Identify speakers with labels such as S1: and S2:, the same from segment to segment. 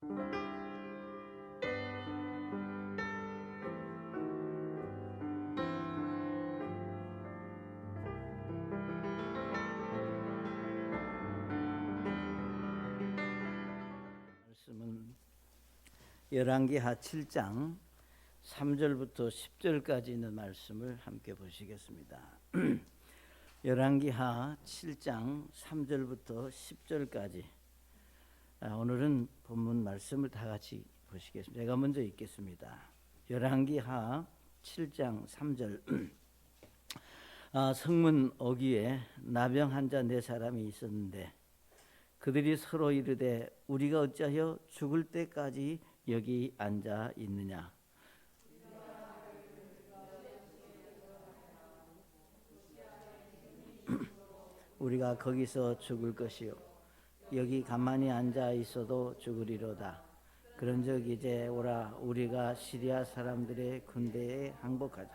S1: 말씀은 열왕기하 7장 3절부터 10절까지 있는 말씀을 함께 보시겠습니다. 열왕기하 7장 3절부터 10절까지 오늘은 본문 말씀을 다 같이 보시겠습니다. 제가 먼저 읽겠습니다. 열왕기하 7장 3절 성문 어귀에 나병 환자 4사람이 있었는데 그들이 서로 이르되 우리가 어찌하여 죽을 때까지 여기 앉아 있느냐. 우리가 거기서 죽을 것이요 여기 가만히 앉아 있어도 죽으리로다. 그런즉 이제 오라 우리가 시리아 사람들의 군대에 항복하자.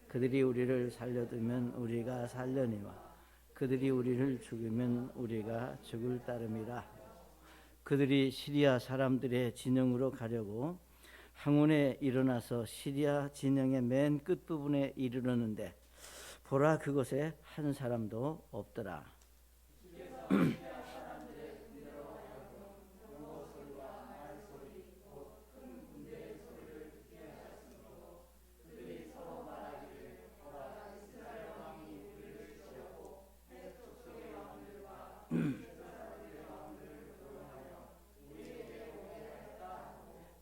S1: 그들이 우리를 살려두면 우리가 살려니와 그들이 우리를 죽이면 우리가 죽을 따름이라. 그들이 시리아 사람들의 진영으로 가려고 항온에 일어나서 시리아 진영의 맨 끝부분에 이르렀는데 보라 그곳에 한 사람도 없더라.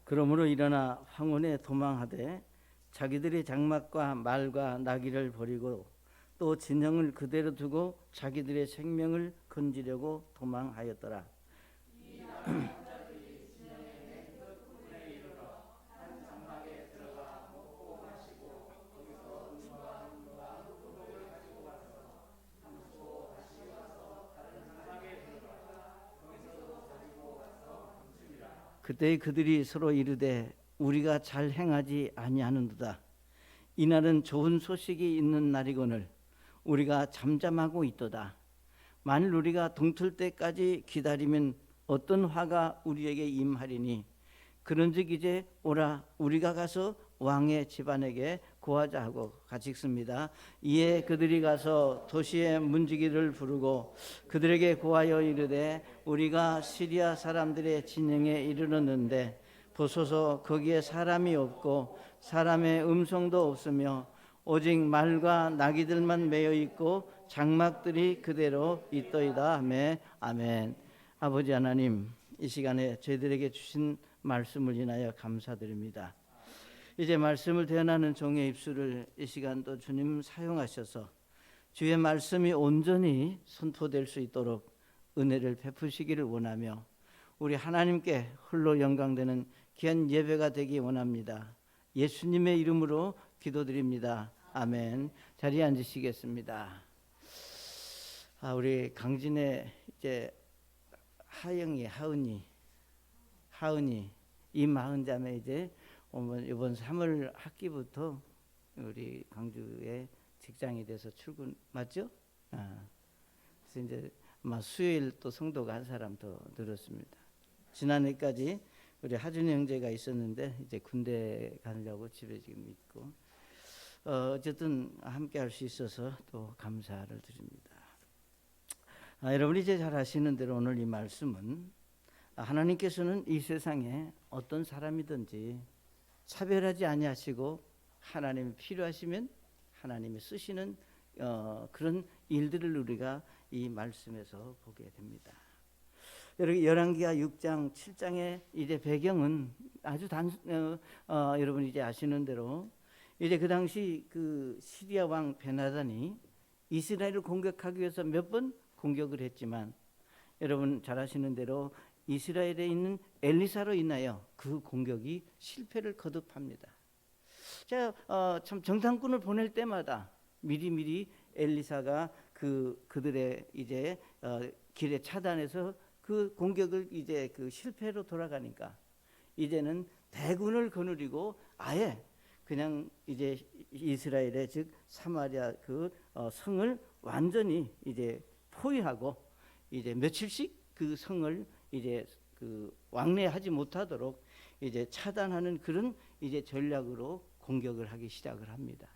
S1: 그러므로 일어나 황혼에 도망하되 자기들의 장막과 말과 나귀를 버리고 또 진영을 그대로 두고 자기들의 생명을 건지려고 도망하였더라. 그때 그들이 서로 이르되 우리가 잘 행하지 아니하는도다. 이날은 좋은 소식이 있는 날이거늘 우리가 잠잠하고 있도다. 만일 우리가 동틀 때까지 기다리면 어떤 화가 우리에게 임하리니 그런즉 이제 오라 우리가 가서 왕의 집안에게 고하자 하고 같이 읽습니다. 이에 그들이 가서 도시의 문지기를 부르고 그들에게 고하여 이르되 우리가 시리아 사람들의 진영에 이르렀는데 보소서 거기에 사람이 없고 사람의 음성도 없으며 오직 말과 나귀들만 매여 있고 장막들이 그대로 있더이다. 아멘. 아버지 하나님, 이 시간에 저희들에게 주신 말씀을 인하여 감사드립니다. 이제 말씀을 대언하는 종의 입술을 이 시간도 주님 사용하셔서 주의 말씀이 온전히 선포될 수 있도록 은혜를 베푸시기를 원하며 우리 하나님께 홀로 영광되는 귀한 예배가 되기 원합니다. 예수님의 이름으로 기도드립니다. 아멘. 자리에 앉으시겠습니다. 우리 강진의 이제 하은이 이마흔 자매 이제 이번 3월 학기부터 우리 광주에 직장이 돼서 출근 맞죠? 그래서 이제 아마 수요일 또 성도가 한 사람 더 늘었습니다. 지난해까지 우리 하준이 형제가 있었는데 이제 군대 가려고 집에 지금 있고 어쨌든 함께 할 수 있어서 또 감사를 드립니다. 여러분 이제 잘 아시는 대로 오늘 이 말씀은 하나님께서는 이 세상에 어떤 사람이든지 차별하지 아니하시고 하나님이 필요하시면 하나님이 쓰시는 그런 일들을 우리가 이 말씀에서 보게 됩니다. 열왕기하 6장 7장의 이제 배경은 아주 여러분 이제 아시는 대로 이제 그 당시 그 시리아 왕 베나단이 이스라엘을 공격하기 위해서 몇 번 공격을 했지만 여러분 잘 아시는 대로 이스라엘에 있는 엘리사로 인하여 그 공격이 실패를 거듭합니다. 제가 참 정탐꾼을 보낼 때마다 미리 엘리사가 그들의 이제 길에 차단해서 그 공격을 이제 그 실패로 돌아가니까 이제는 대군을 거느리고 아예 그냥 이제 이스라엘의 즉 사마리아 그 성을 완전히 이제 포위하고 이제 며칠씩 그 성을 이제 그 왕래하지 못하도록 이제 차단하는 그런 이제 전략으로 공격을 하기 시작을 합니다.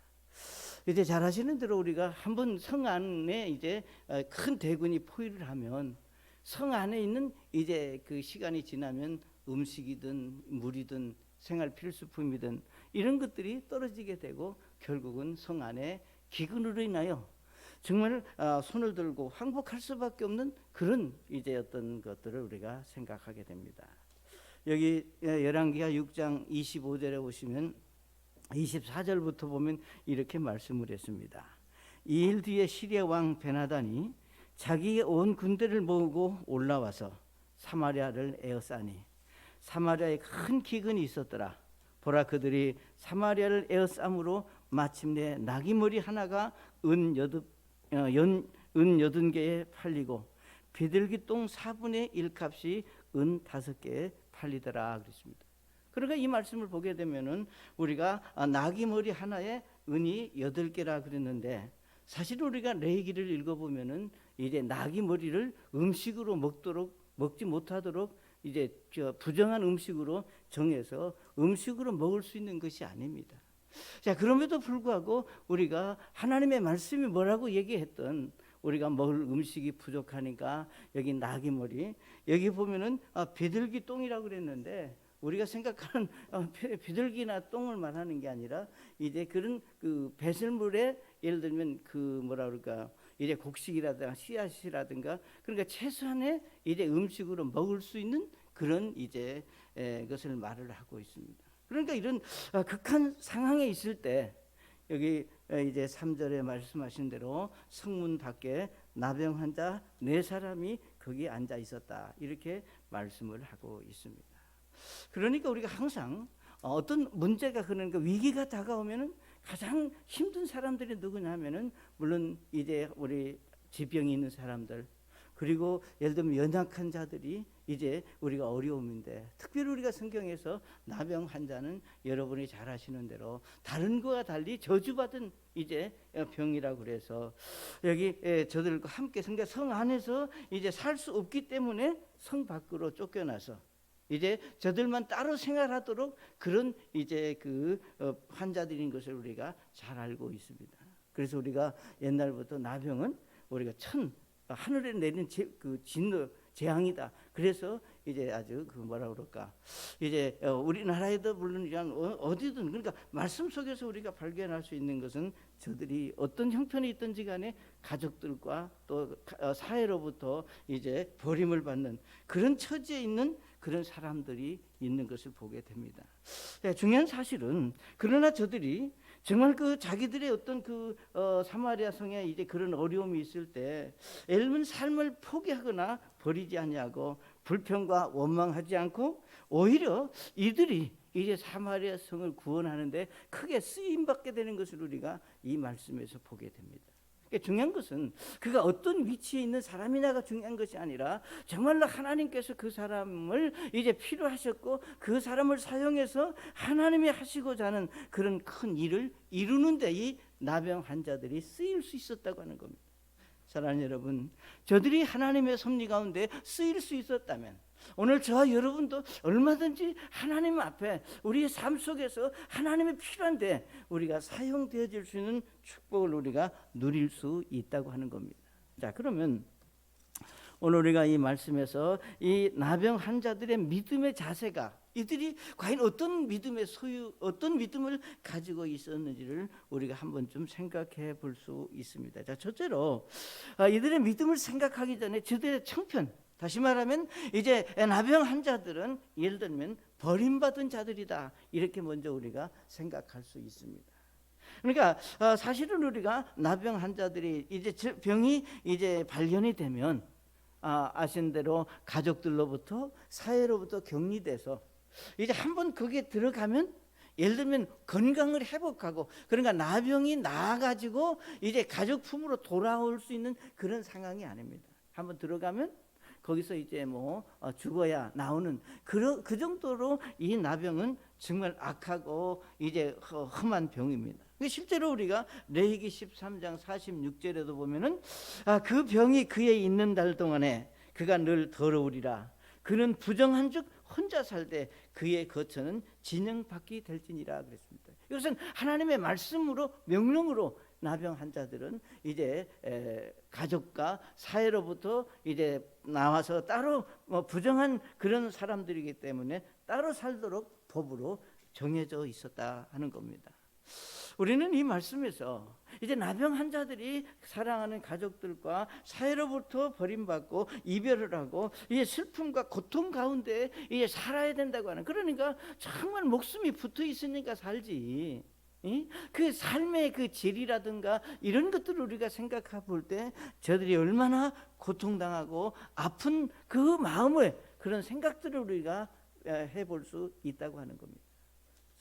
S1: 이제 잘 아시는 대로 우리가 한번 성 안에 이제 큰 대군이 포위를 하면 성 안에 있는 이제 그 시간이 지나면 음식이든 물이든 생활 필수품이든 이런 것들이 떨어지게 되고 결국은 성 안에 기근으로 인하여 정말 손을 들고 항복할 수밖에 없는 그런 이제 어떤 것들을 우리가 생각하게 됩니다. 여기 열왕기하 6장 25절에 보시면 24절부터 보면 이렇게 말씀을 했습니다. 이 일 뒤에 시리아 왕 베나단이 자기의 온 군대를 모으고 올라와서 사마리아를 에워싸니 사마리아에 큰 기근이 있었더라. 보라, 그들이 사마리아를 에워싸므로 마침내 나귀머리 하나가 은 80개에 팔리고 비둘기 똥 4분의 1 값이 은 5개에 팔리더라 그랬습니다. 그러니까 이 말씀을 보게 되면은 우리가 나귀머리 하나에 은이 8개라 그랬는데 사실 우리가 레위기를 읽어보면은 이제 나귀머리를 음식으로 먹지 못하도록 이제 부정한 음식으로 정해서 음식으로 먹을 수 있는 것이 아닙니다. 자, 그럼에도 불구하고 우리가 하나님의 말씀이 뭐라고 얘기했던 우리가 먹을 음식이 부족하니까 여기 나귀머리, 여기 보면은 비둘기 똥이라고 그랬는데 우리가 생각하는 비둘기나 똥을 말하는 게 아니라 이제 그런 그 배설물에 예를 들면 그 뭐라 그럴까 이제 곡식이라든가 씨앗이라든가 그러니까 최소한의 이제 음식으로 먹을 수 있는 그런 이제 것을 말을 하고 있습니다. 그러니까 이런 극한 상황에 있을 때 여기 이제 3절에 말씀하신 대로 성문 밖에 나병 환자 4사람이 거기 앉아 있었다 이렇게 말씀을 하고 있습니다. 그러니까 우리가 항상 어떤 문제가 그러니까 위기가 다가오면은 가장 힘든 사람들이 누구냐면은 물론 이제 우리 지병이 있는 사람들 그리고 예를 들면 연약한 자들이 이제 우리가 어려움인데 특별히 우리가 성경에서 나병 환자는 여러분이 잘 아시는 대로 다른 거와 달리 저주받은 이제 병이라고 그래서 여기 저들과 함께 성 안에서 이제 살 수 없기 때문에 성 밖으로 쫓겨나서 이제 저들만 따로 생활하도록 그런 이제 그 환자들인 것을 우리가 잘 알고 있습니다. 그래서 우리가 옛날부터 나병은 우리가 하늘에 내린 그 진노 재앙이다. 그래서 이제 아주 그 뭐라 그럴까 이제 우리나라에도 물론 어디든 그러니까 말씀 속에서 우리가 발견할 수 있는 것은 저들이 어떤 형편이 있든지 간에 가족들과 또 사회로부터 이제 버림을 받는 그런 처지에 있는 그런 사람들이 있는 것을 보게 됩니다. 중요한 사실은 그러나 저들이 정말 그 자기들의 어떤 그 사마리아 성에 이제 그런 어려움이 있을 때 엘문 삶을 포기하거나 버리지 아니하고 불평과 원망하지 않고 오히려 이들이 이제 사마리아 성을 구원하는데 크게 쓰임 받게 되는 것을 우리가 이 말씀에서 보게 됩니다. 중요한 것은 그가 어떤 위치에 있는 사람이냐가 중요한 것이 아니라 정말로 하나님께서 그 사람을 이제 필요하셨고 그 사람을 사용해서 하나님이 하시고자 하는 그런 큰 일을 이루는 데 이 나병 환자들이 쓰일 수 있었다고 하는 겁니다. 사랑하는 여러분, 저들이 하나님의 섭리 가운데 쓰일 수 있었다면 오늘 저와 여러분도 얼마든지 하나님 앞에 우리의 삶 속에서 하나님이 필요한데 우리가 사용되어질 수 있는 축복을 우리가 누릴 수 있다고 하는 겁니다. 자, 그러면 오늘 우리가 이 말씀에서 이 나병 환자들의 믿음의 자세가 이들이 과연 어떤 믿음을 가지고 있었는지를 우리가 한번 좀 생각해 볼 수 있습니다. 자, 첫째로 이들의 믿음을 생각하기 전에 저들의 청편, 다시 말하면 이제 나병 환자들은 예를 들면 버림받은 자들이다 이렇게 먼저 우리가 생각할 수 있습니다. 그러니까 사실은 우리가 나병 환자들이 이제 병이 이제 발견이 되면 아신 대로 가족들로부터 사회로부터 격리돼서 이제 한번 거기에 들어가면 예를 들면 건강을 회복하고 그러니까 나병이 나아가지고 이제 가족 품으로 돌아올 수 있는 그런 상황이 아닙니다. 한번 들어가면 거기서 이제 죽어야 나오는 그 정도로 이 나병은 정말 악하고 이제 험한 병입니다. 실제로 우리가 레위기 13장 46절에도 보면은 그 병이 그에 있는 달 동안에 그가 늘 더러우리라. 그는 부정한즉 혼자 살되 그의 거처는 진영밖이 될지니라 그랬습니다. 이것은 하나님의 말씀으로 명령으로 나병한 자들은 이제 가족과 사회로부터 이제 나와서 따로 부정한 그런 사람들이기 때문에 따로 살도록 법으로 정해져 있었다 하는 겁니다. 우리는 이 말씀에서 이제 나병한 자들이 사랑하는 가족들과 사회로부터 버림받고 이별을 하고 이제 슬픔과 고통 가운데 이제 살아야 된다고 하는, 그러니까 정말 목숨이 붙어 있으니까 살지. 그 삶의 그 질이라든가 이런 것들을 우리가 생각해 볼 때 저들이 얼마나 고통당하고 아픈 그 마음을, 그런 생각들을 우리가 해볼 수 있다고 하는 겁니다.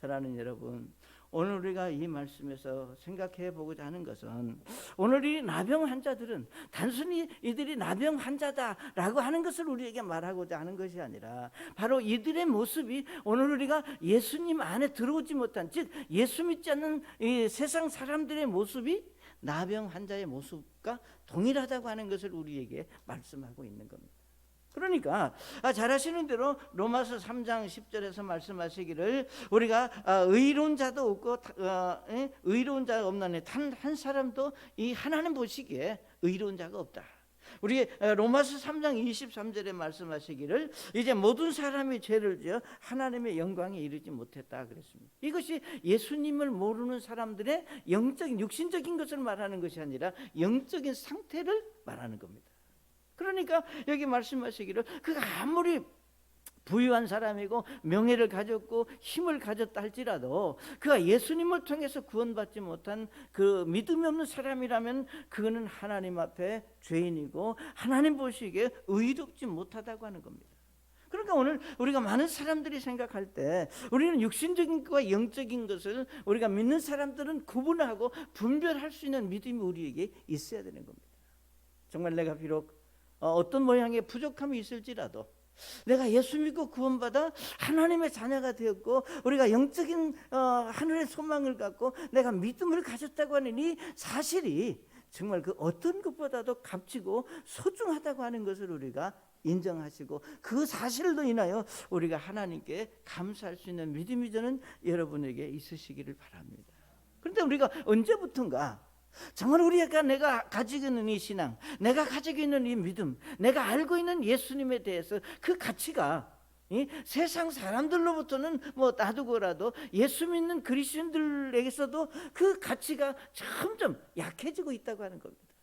S1: 사랑하는 여러분, 오늘 우리가 이 말씀에서 생각해 보고자 하는 것은, 오늘 이 나병 환자들은 단순히 이들이 나병 환자다라고 하는 것을 우리에게 말하고자 하는 것이 아니라, 바로 이들의 모습이 오늘 우리가 예수님 안에 들어오지 못한, 즉 예수 믿지 않는 이 세상 사람들의 모습이 나병 환자의 모습과 동일하다고 하는 것을 우리에게 말씀하고 있는 겁니다. 그러니까 잘 아시는 대로 로마서 3장 10절에서 말씀하시기를, 우리가 의로운 자도 없고 의로운 자가 없나니 단 한 사람도 이 하나님 보시기에 의로운 자가 없다. 우리 로마서 3장 23절에 말씀하시기를, 이제 모든 사람이 죄를 지어 하나님의 영광에 이르지 못했다 그랬습니다. 이것이 예수님을 모르는 사람들의 영적인 육신적인 것을 말하는 것이 아니라 영적인 상태를 말하는 겁니다. 그러니까 여기 말씀하시기를, 그가 아무리 부유한 사람이고 명예를 가졌고 힘을 가졌다 할지라도 그가 예수님을 통해서 구원받지 못한 그 믿음이 없는 사람이라면 그는 하나님 앞에 죄인이고 하나님 보시기에 의롭지 못하다고 하는 겁니다. 그러니까 오늘 우리가 많은 사람들이 생각할 때 우리는 육신적인 것과 영적인 것을 우리가 믿는 사람들은 구분하고 분별할 수 있는 믿음이 우리에게 있어야 되는 겁니다. 정말 내가 비록 어떤 모양의 부족함이 있을지라도 내가 예수 믿고 구원받아 하나님의 자녀가 되었고 우리가 영적인 하늘의 소망을 갖고 내가 믿음을 가졌다고 하는 이 사실이 정말 그 어떤 것보다도 값지고 소중하다고 하는 것을 우리가 인정하시고, 그 사실로 인하여 우리가 하나님께 감사할 수 있는 믿음이 저는 여러분에게 있으시기를 바랍니다. 그런데 우리가 언제부턴가 정말 우리가 내가 가지고 있는 이 신앙, 내가 가지고 있는 이 믿음, 내가 알고 있는 예수님에 대해서 그 가치가 세상 사람들로부터는 뭐 놔두고라도 예수 믿는 그리스도인들에게서도 그 가치가 점점 약해지고 있다고 하는 겁니다.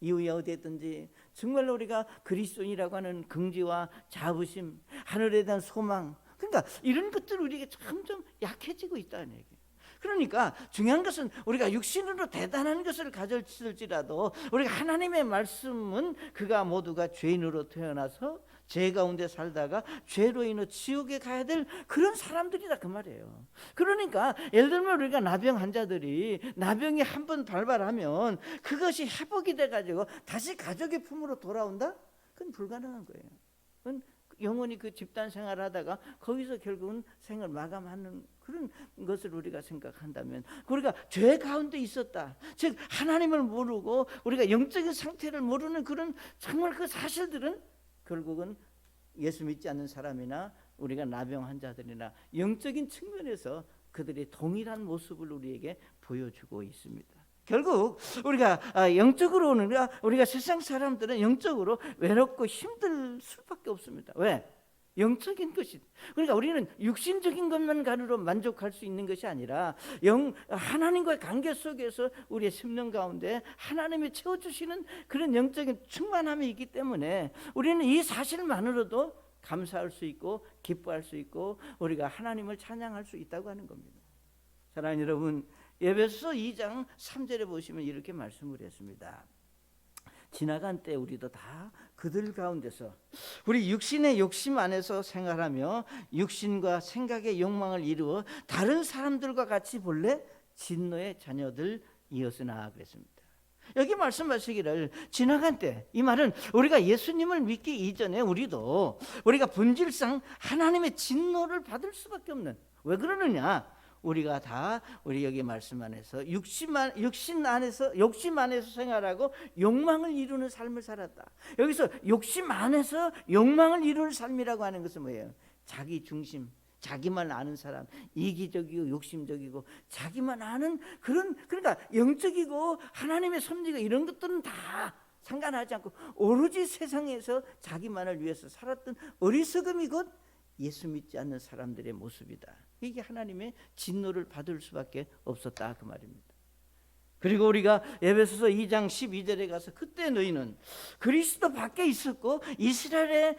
S1: 이후에 어디든지 정말 우리가 그리스도인이라고 하는 긍지와 자부심, 하늘에 대한 소망, 그러니까 이런 것들 우리에게 점점 약해지고 있다는 얘기예요. 그러니까 중요한 것은 우리가 육신으로 대단한 것을 가졌을지라도 우리가 하나님의 말씀은 그가 모두가 죄인으로 태어나서 죄 가운데 살다가 죄로 인해 지옥에 가야 될 그런 사람들이다 그 말이에요. 그러니까 예를 들면 우리가 나병 환자들이 나병이 한번 발발하면 그것이 회복이 돼가지고 다시 가족의 품으로 돌아온다? 그건 불가능한 거예요. 그건 영원히 그 집단 생활하다가 거기서 결국은 생을 마감하는 그런 것을 우리가 생각한다면, 우리가 죄 가운데 있었다, 즉 하나님을 모르고 우리가 영적인 상태를 모르는 그런 정말 그 사실들은 결국은 예수 믿지 않는 사람이나 우리가 나병 환자들이나 영적인 측면에서 그들이 동일한 모습을 우리에게 보여주고 있습니다. 결국 우리가 영적으로는 우리가 세상 사람들은 영적으로 외롭고 힘들 수밖에 없습니다. 왜? 영적인 것이, 그러니까 우리는 육신적인 것만 가지고 만족할 수 있는 것이 아니라 하나님과의 관계 속에서 우리의 심령 가운데 하나님이 채워주시는 그런 영적인 충만함이 있기 때문에 우리는 이 사실만으로도 감사할 수 있고 기뻐할 수 있고 우리가 하나님을 찬양할 수 있다고 하는 겁니다. 사랑하는 여러분, 에베소서 2장 3절에 보시면 이렇게 말씀을 했습니다. 지나간 때 우리도 다 그들 가운데서 우리 육신의 욕심 안에서 생활하며 육신과 생각의 욕망을 이루어 다른 사람들과 같이 본래 진노의 자녀들이었으나 그랬습니다. 여기 말씀하시기를 지나간 때, 이 말은 우리가 예수님을 믿기 이전에 우리가 본질상 하나님의 진노를 받을 수밖에 없는, 왜 그러느냐? 우리가 다 우리 여기 말씀 안에서 욕심 안에서 생활하고 욕망을 이루는 삶을 살았다. 여기서 욕심 안에서 욕망을 이루는 삶이라고 하는 것은 뭐예요? 자기 중심, 자기만 아는 사람, 이기적이고 욕심적이고 자기만 아는 그러니까 영적이고 하나님의 섭리가 이런 것들은 다 상관하지 않고 오로지 세상에서 자기만을 위해서 살았던 어리석음이 곧 예수 믿지 않는 사람들의 모습이다. 이게 하나님의 진노를 받을 수밖에 없었다 그 말입니다. 그리고 우리가 에베소서 2장 12절에 가서 그때 너희는 그리스도 밖에 있었고 이스라엘의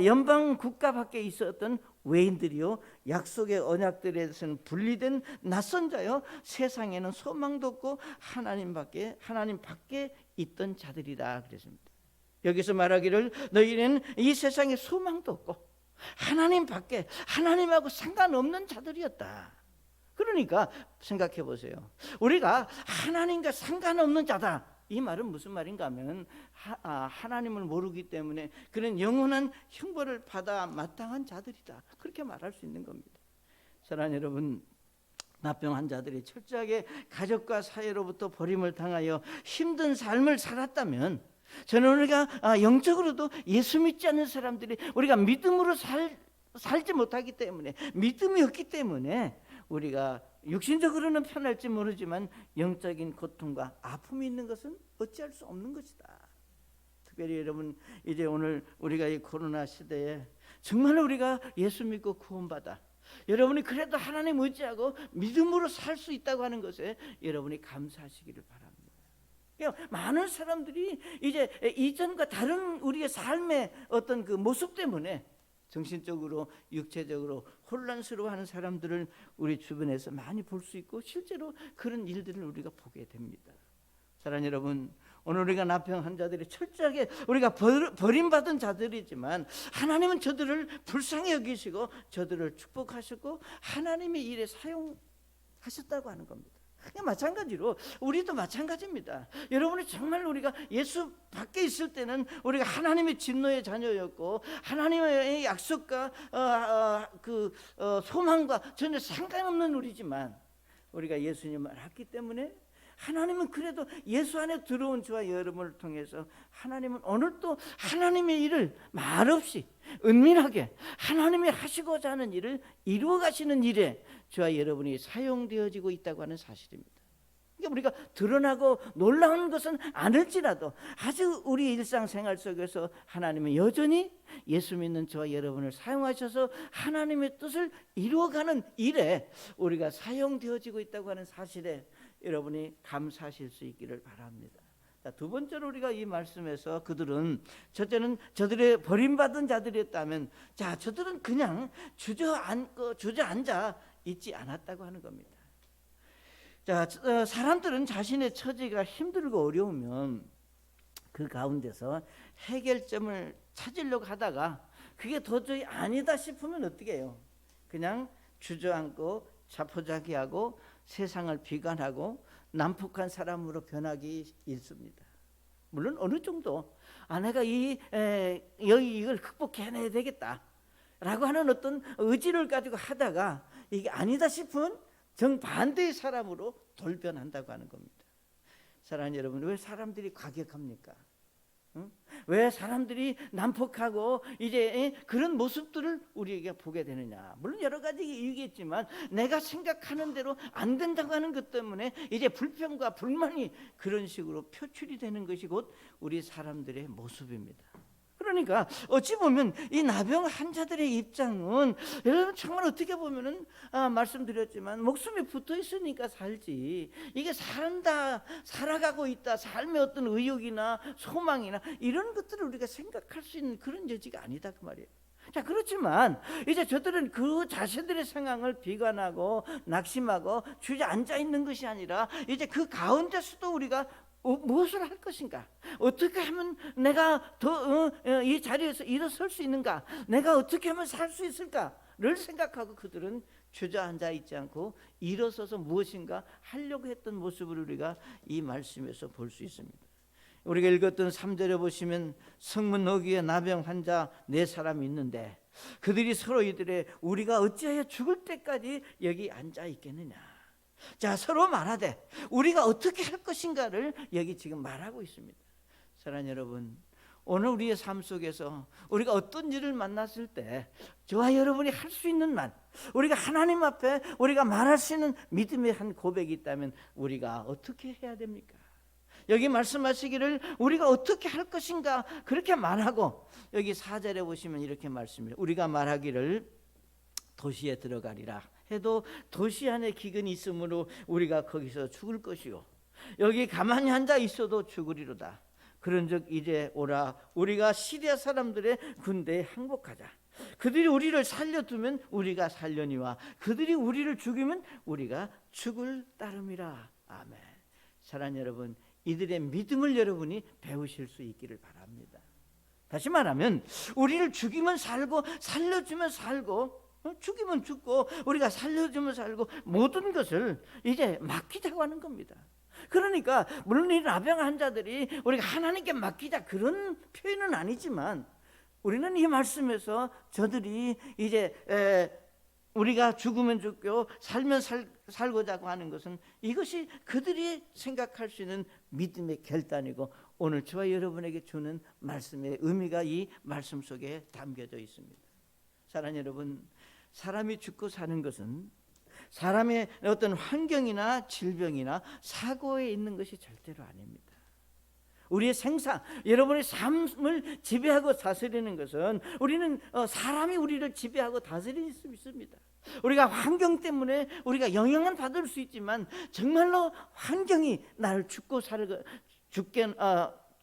S1: 연방 국가 밖에 있었던 외인들이요 약속의 언약들에서는 분리된 낯선 자요 세상에는 소망도 없고 하나님 밖에 있던 자들이다 그랬습니다. 여기서 말하기를 너희는 이 세상에 소망도 없고 하나님 밖에 하나님하고 상관없는 자들이었다. 그러니까 생각해 보세요. 우리가 하나님과 상관없는 자다. 이 말은 무슨 말인가 하면 하나님을 모르기 때문에 그런 영원한 형벌을 받아 마땅한 자들이다. 그렇게 말할 수 있는 겁니다. 사랑하는 여러분, 납병한 자들이 철저하게 가족과 사회로부터 버림을 당하여 힘든 삶을 살았다면 저는 우리가 영적으로도 예수 믿지 않는 사람들이 우리가 믿음으로 살지 못하기 때문에 믿음이 없기 때문에 우리가 육신적으로는 편할지 모르지만 영적인 고통과 아픔이 있는 것은 어찌할 수 없는 것이다. 특별히 여러분 이제 오늘 우리가 이 코로나 시대에 정말 우리가 예수 믿고 구원받아 여러분이 그래도 하나님 의지하고 믿음으로 살 수 있다고 하는 것에 여러분이 감사하시기를 바랍니다. 많은 사람들이 이제 이전과 다른 우리의 삶의 어떤 그 모습 때문에 정신적으로 육체적으로 혼란스러워하는 사람들을 우리 주변에서 많이 볼 수 있고 실제로 그런 일들을 우리가 보게 됩니다. 사랑하는 여러분, 오늘 우리가 납병한 자들이 철저하게 우리가 버림받은 자들이지만 하나님은 저들을 불쌍히 여기시고 저들을 축복하셨고 하나님의 일에 사용하셨다고 하는 겁니다. 마찬가지로 우리도 마찬가지입니다. 여러분이 정말 우리가 예수 밖에 있을 때는 우리가 하나님의 진노의 자녀였고 하나님의 약속과 소망과 전혀 상관없는 우리지만 우리가 예수님을 알았기 때문에 하나님은 그래도 예수 안에 들어온 저와 여러분을 통해서 하나님은 오늘 또 하나님의 일을 말없이 은밀하게 하나님이 하시고자 하는 일을 이루어 가시는 일에 저와 여러분이 사용되어지고 있다고 하는 사실입니다. 그러니까 우리가 드러나고 놀라운 것은 아닐지라도 아주 우리 일상생활 속에서 하나님은 여전히 예수 믿는 저와 여러분을 사용하셔서 하나님의 뜻을 이루어가는 일에 우리가 사용되어지고 있다고 하는 사실에 여러분이 감사하실 수 있기를 바랍니다. 자, 두 번째로 우리가 이 말씀에서 그들은 첫째는 저들의 버림받은 자들이었다면 자 저들은 그냥 주저앉아 있지 않았다고 하는 겁니다. 자, 사람들은 자신의 처지가 힘들고 어려우면 그 가운데서 해결점을 찾으려고 하다가 그게 도저히 아니다 싶으면 어떻게 해요? 그냥 주저앉고 자포자기하고 세상을 비관하고 난폭한 사람으로 변하기 일쑤입니다. 물론 어느 정도 내가 이걸 극복해내야 되겠다라고 하는 어떤 의지를 가지고 하다가 이게 아니다 싶으면 정반대의 사람으로 돌변한다고 하는 겁니다. 사랑하는 여러분, 왜 사람들이 과격합니까? 왜 사람들이 난폭하고 이제 그런 모습들을 우리에게 보게 되느냐? 물론 여러 가지 이유겠지만 내가 생각하는 대로 안 된다고 하는 것 때문에 이제 불평과 불만이 그런 식으로 표출이 되는 것이 곧 우리 사람들의 모습입니다. 그러니까 어찌 보면 이 나병 환자들의 입장은 여러분 정말 어떻게 보면은 말씀드렸지만 목숨이 붙어 있으니까 살지 이게 살아가고 있다 삶의 어떤 의욕이나 소망이나 이런 것들을 우리가 생각할 수 있는 그런 여지가 아니다 그 말이에요. 자 그렇지만 이제 저들은 그 자신들의 상황을 비관하고 낙심하고 주저앉아 있는 것이 아니라 이제 그 가운데서도 우리가 무엇을 할 것인가? 어떻게 하면 내가 더 이 자리에서 일어설 수 있는가? 내가 어떻게 하면 살 수 있을까를 생각하고 그들은 주저앉아 있지 않고 일어서서 무엇인가 하려고 했던 모습을 우리가 이 말씀에서 볼 수 있습니다. 우리가 읽었던 3절에 보시면 성문 어귀에 나병 환자 4사람이 있는데 그들이 서로 이들의 우리가 어찌하여 죽을 때까지 여기 앉아 있겠느냐. 자, 서로 말하되 우리가 어떻게 할 것인가를 여기 지금 말하고 있습니다. 사랑하는 여러분, 오늘 우리의 삶 속에서 우리가 어떤 일을 만났을 때 저와 여러분이 할 수 있는 말, 우리가 하나님 앞에 우리가 말할 수 있는 믿음의 한 고백이 있다면 우리가 어떻게 해야 됩니까? 여기 말씀하시기를 우리가 어떻게 할 것인가 그렇게 말하고, 여기 4절에 보시면 이렇게 말씀해요. 우리가 말하기를 도시에 들어가리라 해도 도시 안에 기근이 있으므로 우리가 거기서 죽을 것이요 여기 가만히 앉아 있어도 죽으리로다. 그런즉 이제 오라, 우리가 시리아 사람들의 군대에 항복하자. 그들이 우리를 살려두면 우리가 살려니와 그들이 우리를 죽이면 우리가 죽을 따름이라. 아멘. 사랑하는 여러분, 이들의 믿음을 여러분이 배우실 수 있기를 바랍니다. 다시 말하면 우리를 죽이면 살고 살려주면 살고, 죽이면 죽고 우리가 살려주면 살고, 모든 것을 이제 맡기자고 하는 겁니다. 그러니까 물론 이 나병 환자들이 우리가 하나님께 맡기자 그런 표현은 아니지만, 우리는 이 말씀에서 저들이 이제 우리가 죽으면 죽고 살면 살고자고 하는 것은 이것이 그들이 생각할 수 있는 믿음의 결단이고, 오늘 저와 여러분에게 주는 말씀의 의미가 이 말씀 속에 담겨져 있습니다. 사랑하는 여러분, 사람이 죽고 사는 것은 사람의 어떤 환경이나 질병이나 사고에 있는 것이 절대로 아닙니다. 우리의 생사, 여러분의 삶을 지배하고 다스리는 것은 우리는 사람이 우리를 지배하고 다스릴 수 있습니다. 우리가 환경 때문에 우리가 영향은 받을 수 있지만 정말로 환경이 나를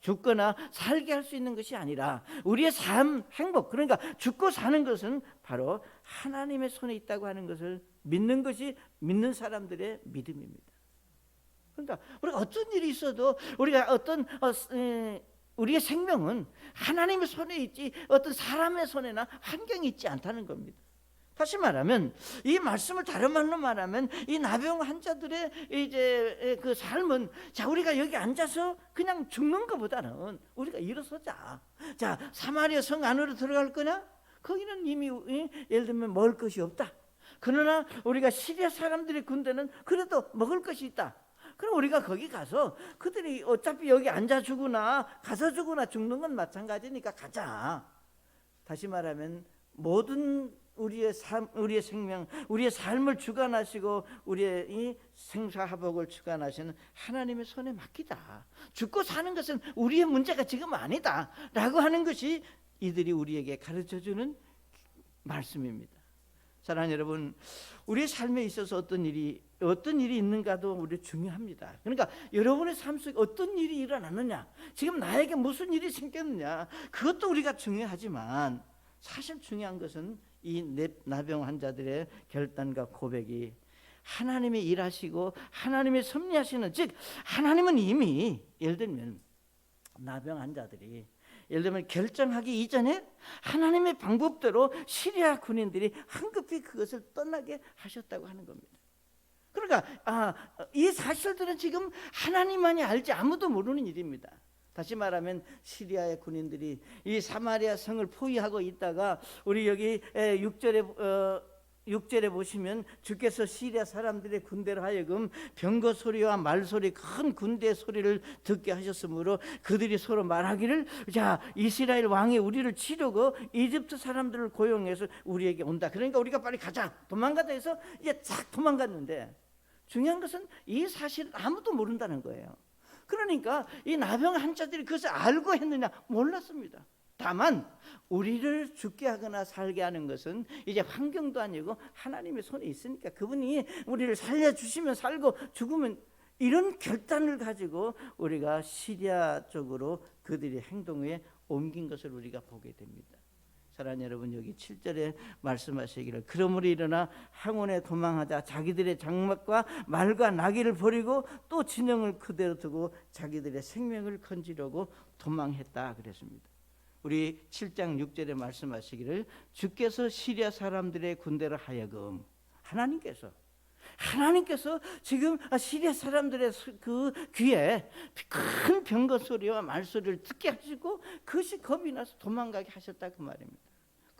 S1: 죽거나 살게 할 수 있는 것이 아니라 우리의 삶, 행복, 그러니까 죽고 사는 것은 바로 하나님의 손에 있다고 하는 것을 믿는 것이 믿는 사람들의 믿음입니다. 그러니까 우리가 어떤 일이 있어도 우리가 우리의 생명은 하나님의 손에 있지 어떤 사람의 손에나 환경이 있지 않다는 겁니다. 다시 말하면 이 말씀을 다른 말로 말하면 이 나병 환자들의 이제 그 삶은, 자, 우리가 여기 앉아서 그냥 죽는 것보다는 우리가 일어서자. 자, 사마리아 성 안으로 들어갈 거냐? 거기는 이미 예를 들면 먹을 것이 없다. 그러나 우리가 시리아 사람들의 군대는 그래도 먹을 것이 있다. 그럼 우리가 거기 가서 그들이 어차피 여기 앉아 죽으나 가서 죽으나 죽는 건 마찬가지니까 가자. 다시 말하면 모든 우리의 삶, 우리의 생명, 우리의 삶을 주관하시고 우리의 이 생사화복을 주관하시는 하나님의 손에 맡기다. 죽고 사는 것은 우리의 문제가 지금 아니다 라고 하는 것이 이들이 우리에게 가르쳐주는 말씀입니다. 사랑하는 여러분, 우리의 삶에 있어서 어떤 일이 있는가도 우리 중요합니다. 그러니까 여러분의 삶 속에 어떤 일이 일어나느냐, 지금 나에게 무슨 일이 생겼느냐, 그것도 우리가 중요하지만 사실 중요한 것은 이 나병 환자들의 결단과 고백이 하나님이 일하시고 하나님이 섭리하시는, 즉 하나님은 이미 예를 들면 나병 환자들이 예를 들면 결정하기 이전에 하나님의 방법대로 시리아 군인들이 황급히 그것을 떠나게 하셨다고 하는 겁니다. 그러니까 이 사실들은 지금 하나님만이 알지 아무도 모르는 일입니다. 다시 말하면 시리아의 군인들이 이 사마리아 성을 포위하고 있다가 우리 여기 6절에 보시면 주께서 시리아 사람들의 군대로 하여금 병거 소리와 말 소리, 큰 군대 소리를 듣게 하셨으므로 그들이 서로 말하기를, 자, 이스라엘 왕이 우리를 치려고 이집트 사람들을 고용해서 우리에게 온다. 그러니까 우리가 빨리 가자, 도망가자 해서 이제 싹 도망갔는데, 중요한 것은 이 사실을 아무도 모른다는 거예요. 그러니까 이 나병 환자들이 그것을 알고 했느냐? 몰랐습니다. 다만 우리를 죽게 하거나 살게 하는 것은 이제 환경도 아니고 하나님의 손에 있으니까 그분이 우리를 살려주시면 살고 죽으면, 이런 결단을 가지고 우리가 시리아 쪽으로 그들의 행동에 옮긴 것을 우리가 보게 됩니다. 사랑하는 여러분, 여기 7절에 말씀하시기를 그러므로 일어나 항원에 도망하자. 자기들의 장막과 말과 나귀를 버리고 또 진영을 그대로 두고 자기들의 생명을 건지려고 도망했다 그랬습니다. 우리 7장 6절에 말씀하시기를 주께서 시리아 사람들의 군대로 하여금, 하나님께서 지금 시리아 사람들의 그 귀에 큰 병거 소리와 말 소리를 듣게 하시고 그것이 겁이 나서 도망가게 하셨다 그 말입니다.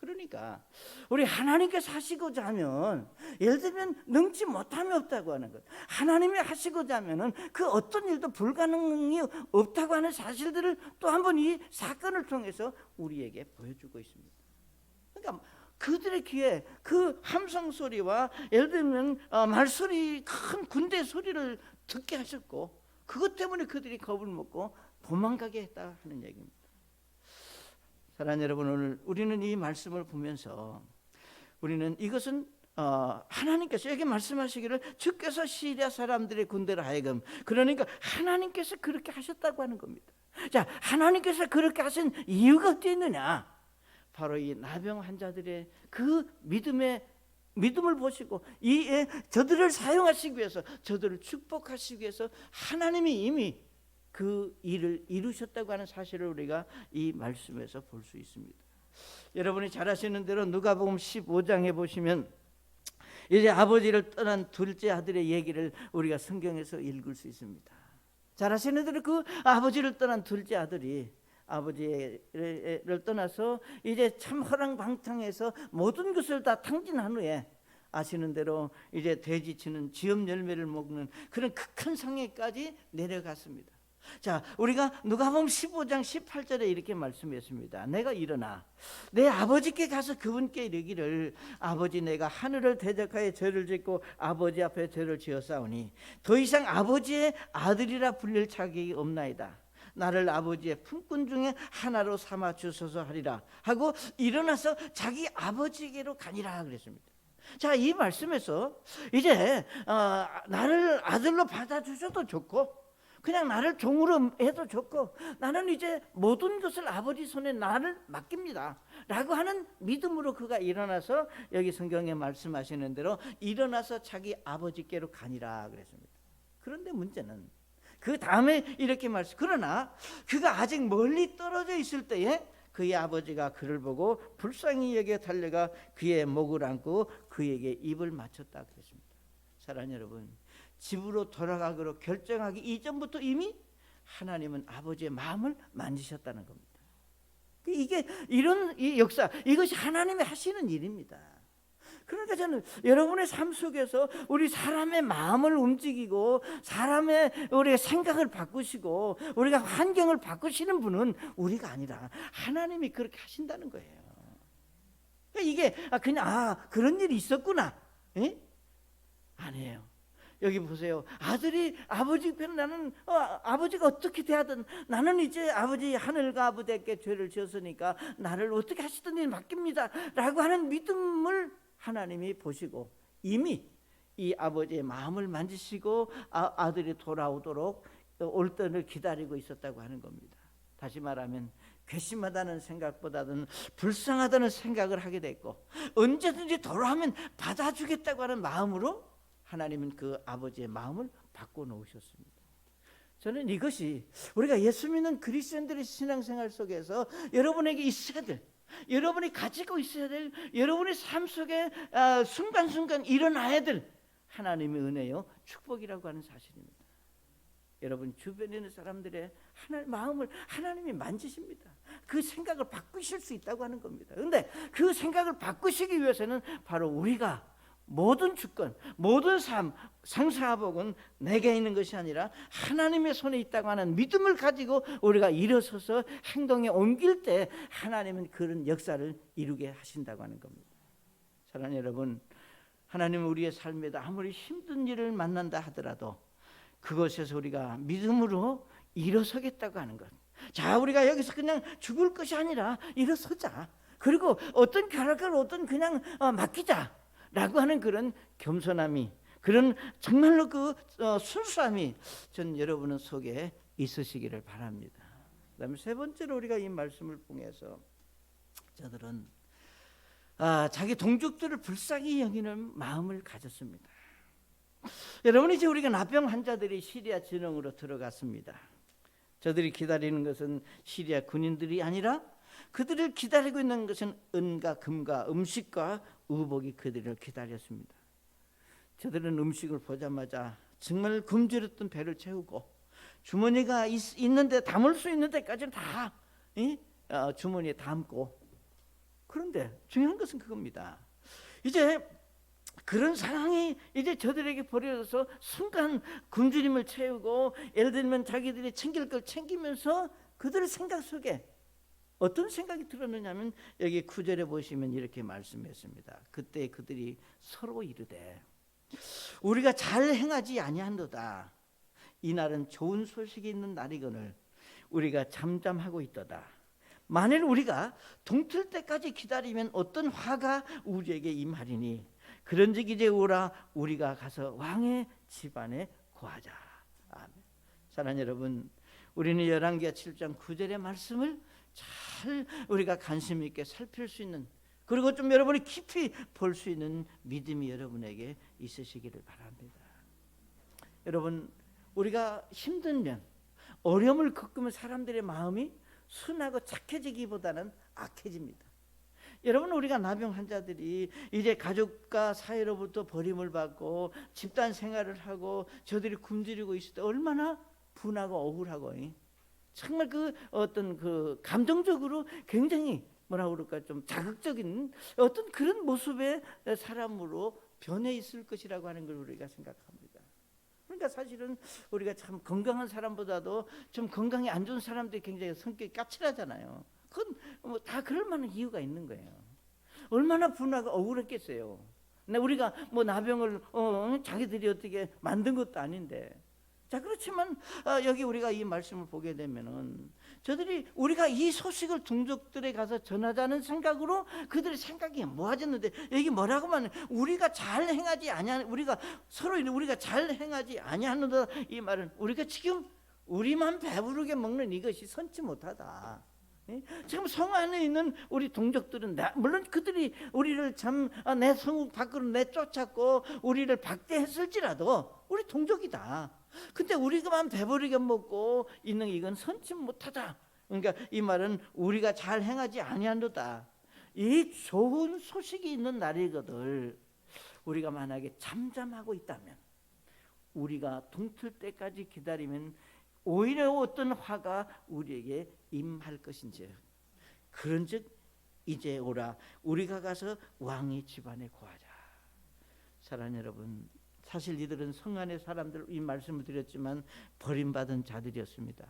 S1: 그러니까 우리 하나님께서 하시고자 하면, 예를 들면 능치 못함이 없다고 하는 것, 하나님이 하시고자 하면은 그 어떤 일도 불가능이 없다고 하는 사실들을 또 한 번 이 사건을 통해서 우리에게 보여주고 있습니다. 그러니까 그들의 귀에 그 함성 소리와 예를 들면 말소리, 큰 군대 소리를 듣게 하셨고, 그것 때문에 그들이 겁을 먹고 도망가게 했다 하는 얘기입니다. 사랑하는 여러분, 오늘 우리는 이 말씀을 보면서 우리는 이것은 하나님께서 여기 말씀하시기를 주께서 시리아 사람들의 군대를 하여금, 그러니까 하나님께서 그렇게 하셨다고 하는 겁니다. 자, 하나님께서 그렇게 하신 이유가 어디 있느냐? 바로 이 나병 환자들의 그 믿음을 보시고 저들을 사용하시기 위해서, 저들을 축복하시기 위해서 하나님이 이미 그 일을 이루셨다고 하는 사실을 우리가 이 말씀에서 볼 수 있습니다. 여러분이 잘 아시는 대로 누가복음 15장에 보시면 이제 아버지를 떠난 둘째 아들의 얘기를 우리가 성경에서 읽을 수 있습니다. 잘 아시는 대로 그 아버지를 떠난 둘째 아들이 아버지를 떠나서 이제 참 허랑방탕해서 모든 것을 다 탕진한 후에, 아시는 대로 이제 돼지 치는 지엄 열매를 먹는 그런 극한 상해까지 내려갔습니다. 자, 우리가 누가복음 15장 18절에 이렇게 말씀했습니다. 내가 일어나 내 아버지께 가서 그분께 이르기를, 아버지, 내가 하늘을 대적하여 죄를 짓고 아버지 앞에 죄를 지었사오니 더 이상 아버지의 아들이라 불릴 자격이 없나이다. 나를 아버지의 품꾼 중에 하나로 삼아 주소서 하리라 하고 일어나서 자기 아버지에게로 가니라 그랬습니다. 자, 이 말씀에서 이제 나를 아들로 받아주셔도 좋고, 그냥 나를 종으로 해도 좋고, 나는 이제 모든 것을 아버지 손에 나를 맡깁니다 라고 하는 믿음으로 그가 일어나서, 여기 성경에 말씀하시는 대로 일어나서 자기 아버지께로 가니라 그랬습니다. 그런데 문제는 그 다음에 이렇게 그러나 그가 아직 멀리 떨어져 있을 때에 그의 아버지가 그를 보고 불쌍히 여겨 달려가 그의 목을 안고 그에게 입을 맞췄다 그랬습니다. 사랑하는 여러분, 집으로 돌아가기로 결정하기 이전부터 이미 하나님은 아버지의 마음을 만지셨다는 겁니다. 이게 이런 이 역사, 이것이 하나님이 하시는 일입니다. 그러니까 저는 여러분의 삶 속에서 우리 사람의 마음을 움직이고 사람의 우리의 생각을 바꾸시고 우리가 환경을 바꾸시는 분은 우리가 아니라 하나님이 그렇게 하신다는 거예요. 이게 그냥 그런 일이 있었구나, 에? 아니에요. 여기 보세요. 아들이 아버지 편에, 나는 아버지가 어떻게 대하든 나는 이제 아버지, 하늘과 아버지께 죄를 지었으니까 나를 어떻게 하시든지 맡깁니다 라고 하는 믿음을 하나님이 보시고 이미 이 아버지의 마음을 만지시고 아들이 돌아오도록 올 때를 기다리고 있었다고 하는 겁니다. 다시 말하면 괘씸하다는 생각보다는 불쌍하다는 생각을 하게 됐고, 언제든지 돌아오면 받아주겠다고 하는 마음으로 하나님은 그 아버지의 마음을 바꿔놓으셨습니다. 저는 이것이 우리가 예수 믿는 그리스도인들의 신앙생활 속에서 여러분에게 있어야 될, 여러분이 가지고 있어야 될, 여러분의 삶 속에 순간순간 일어나야 될 하나님의 은혜요, 축복이라고 하는 사실입니다. 여러분 주변에 있는 사람들의 마음을 하나님이 만지십니다. 그 생각을 바꾸실 수 있다고 하는 겁니다. 그런데 그 생각을 바꾸시기 위해서는 바로 우리가 모든 주권, 모든 삶, 생사복은 내게 있는 것이 아니라 하나님의 손에 있다고 하는 믿음을 가지고 우리가 일어서서 행동에 옮길 때 하나님은 그런 역사를 이루게 하신다고 하는 겁니다. 사랑하는 여러분, 하나님은 우리의 삶에도 아무리 힘든 일을 만난다 하더라도 그것에서 우리가 믿음으로 일어서겠다고 하는 것. 자, 우리가 여기서 그냥 죽을 것이 아니라 일어서자. 그리고 어떤 결과를 그냥 맡기자 라고 하는 그런 겸손함이, 그런 정말로 그 순수함이 전 여러분 속에 있으시기를 바랍니다. 그다음에 세 번째로 우리가 이 말씀을 통해서 저들은 자기 동족들을 불쌍히 여기는 마음을 가졌습니다. 여러분, 이제 우리가 나병 환자들이 시리아 진영으로 들어갔습니다. 저들이 기다리는 것은 시리아 군인들이 아니라 그들을 기다리고 있는 것은 은과 금과 음식과 의복이 그들을 기다렸습니다. 저들은 음식을 보자마자 정말 굶주렸던 배를 채우고 주머니가 있는데 담을 수 있는 데까지는 다 주머니에 담고 그런데 중요한 것은 그겁니다. 이제 그런 상황이 이제 저들에게 벌어져서 순간 굶주림을 채우고, 예를 들면 자기들이 챙길 걸 챙기면서 그들의 생각 속에 어떤 생각이 들었느냐면, 여기 9절에 보시면 이렇게 말씀했습니다. 그때 그들이 서로 이르되 우리가 잘 행하지 아니한도다. 이날은 좋은 소식이 있는 날이거늘 우리가 잠잠하고 있도다. 만일 우리가 동틀 때까지 기다리면 어떤 화가 우리에게 임하리니 그런즉 이제 오라 우리가 가서 왕의 집안에 거하자. 아멘. 사랑하는 여러분, 우리는 열왕기하 7장 9절의 말씀을 잘 우리가 관심 있게 살필 수 있는, 그리고 좀 여러분이 깊이 볼 수 있는 믿음이 여러분에게 있으시기를 바랍니다. 여러분, 우리가 힘들면, 어려움을 겪으면 사람들의 마음이 순하고 착해지기보다는 악해집니다. 여러분, 우리가 나병 환자들이 이제 가족과 사이로부터 버림을 받고 집단 생활을 하고 저들이 굶주리고 있을 때 얼마나 분하고 억울하고, 정말 그 어떤 그 감정적으로 굉장히 뭐라 그럴까, 좀 자극적인 어떤 그런 모습의 사람으로 변해 있을 것이라고 하는 걸 우리가 생각합니다. 그러니까 사실은 우리가 참 건강한 사람보다도 좀 건강이 안 좋은 사람들이 굉장히 성격이 까칠하잖아요. 그건 뭐 다 그럴 만한 이유가 있는 거예요. 얼마나 분하고 억울했겠어요. 근데 우리가 뭐 나병을 자기들이 어떻게 만든 것도 아닌데. 자, 그렇지만 여기 우리가 이 말씀을 보게 되면은 저들이 우리가 이 소식을 동족들에 가서 전하자는 생각으로 그들의 생각이 모아졌는데, 여기 뭐라고 말하는, 우리가 잘 행하지 아니하는, 우리가 서로 우리가 잘 행하지 아니하는다. 이 말은 우리가 지금 우리만 배부르게 먹는 이것이 선치 못하다. 지금 성 안에 있는 우리 동족들은 물론 그들이 우리를 참 내 성 밖으로 내쫓았고 우리를 박대했을지라도 우리 동족이다. 근데 우리가만 배부르게 먹고 있는 이건 선치 못하다. 그러니까 이 말은 우리가 잘 행하지 아니한도다. 이 좋은 소식이 있는 날이거들 우리가 만약에 잠잠하고 있다면, 우리가 동틀 때까지 기다리면 오히려 어떤 화가 우리에게 임할 것인지, 그런즉 이제 오라 우리가 가서 왕의 집안에 거하자. 사랑하는 여러분, 사실 이들은 성 안의 사람들, 이 말씀을 드렸지만 버림받은 자들이었습니다.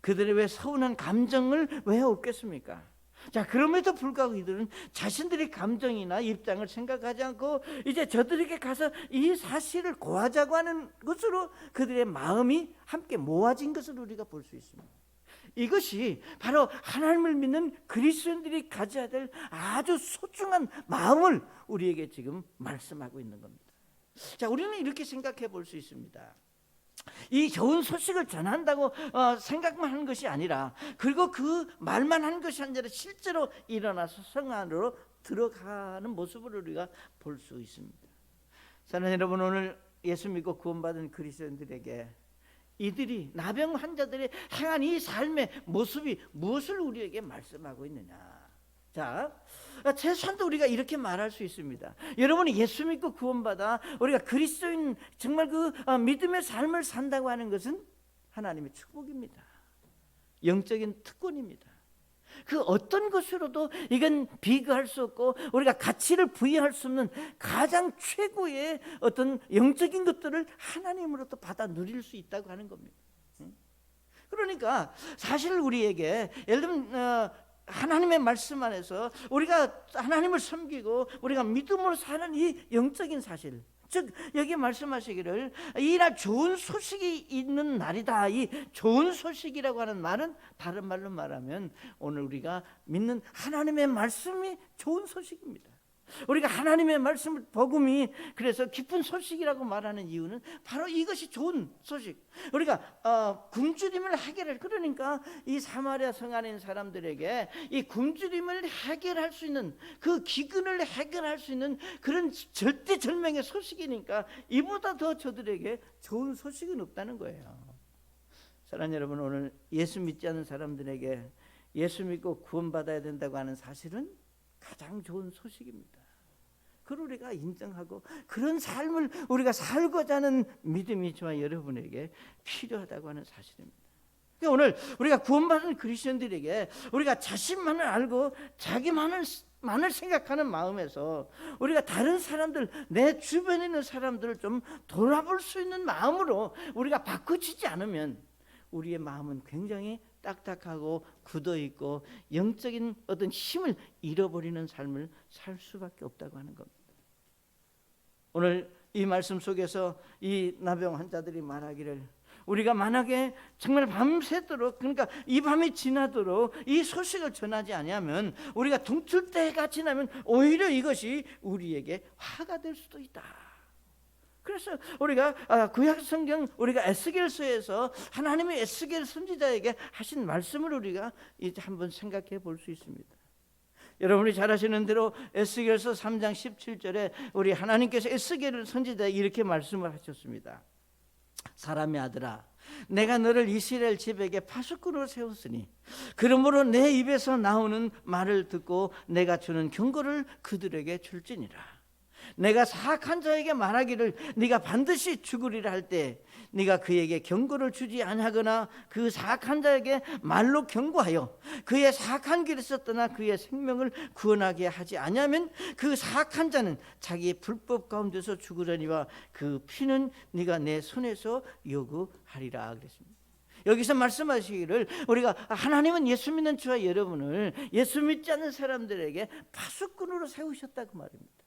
S1: 그들의 왜 서운한 감정을 왜 없겠습니까? 자, 그럼에도 불구하고 이들은 자신들의 감정이나 입장을 생각하지 않고 이제 저들에게 가서 이 사실을 고하자고 하는 것으로 그들의 마음이 함께 모아진 것을 우리가 볼 수 있습니다. 이것이 바로 하나님을 믿는 그리스도인들이 가져야 될 아주 소중한 마음을 우리에게 지금 말씀하고 있는 겁니다. 자, 우리는 이렇게 생각해 볼 수 있습니다. 이 좋은 소식을 전한다고 생각만 하는 것이 아니라, 그리고 그 말만 하는 것이 아니라 실제로 일어나서 성 안으로 들어가는 모습을 우리가 볼 수 있습니다. 사랑하는 여러분, 오늘 예수 믿고 구원받은 그리스도인들에게 이들이 나병 환자들이 행한 이 삶의 모습이 무엇을 우리에게 말씀하고 있느냐. 자, 최소한도 우리가 이렇게 말할 수 있습니다. 여러분이 예수 믿고 구원받아 우리가 그리스도인 정말 그 믿음의 삶을 산다고 하는 것은 하나님의 축복입니다. 영적인 특권입니다. 그 어떤 것으로도 이건 비교할 수 없고 우리가 가치를 부여할 수 없는 가장 최고의 어떤 영적인 것들을 하나님으로부터 받아 누릴 수 있다고 하는 겁니다. 그러니까 사실 우리에게 예를 들면 하나님의 말씀 안에서 우리가 하나님을 섬기고 우리가 믿음으로 사는 이 영적인 사실, 즉 여기 말씀하시기를 이날 좋은 소식이 있는 날이다. 이 좋은 소식이라고 하는 말은 다른 말로 말하면 오늘 우리가 믿는 하나님의 말씀이 좋은 소식입니다. 우리가 하나님의 말씀을 복음이 그래서 기쁜 소식이라고 말하는 이유는 바로 이것이 좋은 소식. 우리가 굶주림을 해결할, 그러니까 이 사마리아 성 안에 있는 사람들에게 이 굶주림을 해결할 수 있는, 그 기근을 해결할 수 있는 그런 절대절명의 소식이니까 이보다 더 저들에게 좋은 소식은 없다는 거예요. 사랑하는 여러분, 오늘 예수 믿지 않는 사람들에게 예수 믿고 구원받아야 된다고 하는 사실은 가장 좋은 소식입니다. 그걸 우리가 인정하고 그런 삶을 우리가 살고자 하는 믿음이 저와 여러분에게 필요하다고 하는 사실입니다. 그러니까 오늘 우리가 구원받은 그리스도인들에게 우리가 자신만을 알고 자기만을 생각하는 마음에서 우리가 다른 사람들, 내 주변에 있는 사람들을 좀 돌아볼 수 있는 마음으로 우리가 바꾸치지 않으면 우리의 마음은 굉장히 딱딱하고 굳어있고 영적인 어떤 힘을 잃어버리는 삶을 살 수밖에 없다고 하는 겁니다. 오늘 이 말씀 속에서 이 나병 환자들이 말하기를, 우리가 만약에 정말 밤새도록, 그러니까 이 밤이 지나도록 이 소식을 전하지 아니하면, 우리가 동틀 때가 지나면 오히려 이것이 우리에게 화가 될 수도 있다. 그래서 우리가 구약 성경, 우리가 에스겔서에서 하나님의 에스겔 선지자에게 하신 말씀을 우리가 이제 한번 생각해 볼 수 있습니다. 여러분이 잘 아시는 대로 에스겔서 3장 17절에 우리 하나님께서 에스겔 선지자에게 이렇게 말씀을 하셨습니다. 사람의 아들아, 내가 너를 이스라엘 집에게 파수꾼으로 세웠으니 그러므로 내 입에서 나오는 말을 듣고 내가 주는 경고를 그들에게 줄지니라. 내가 사악한 자에게 말하기를 네가 반드시 죽으리라 할 때 네가 그에게 경고를 주지 아니하거나 그 사악한 자에게 말로 경고하여 그의 사악한 길에서 떠나 그의 생명을 구원하게 하지 아니하면 그 사악한 자는 자기의 불법 가운데서 죽으려니와 그 피는 네가 내 손에서 요구하리라 그랬습니다. 여기서 말씀하시기를, 우리가 하나님은 예수 믿는 저와 여러분을 예수 믿지 않는 사람들에게 파수꾼으로 세우셨다고 말입니다.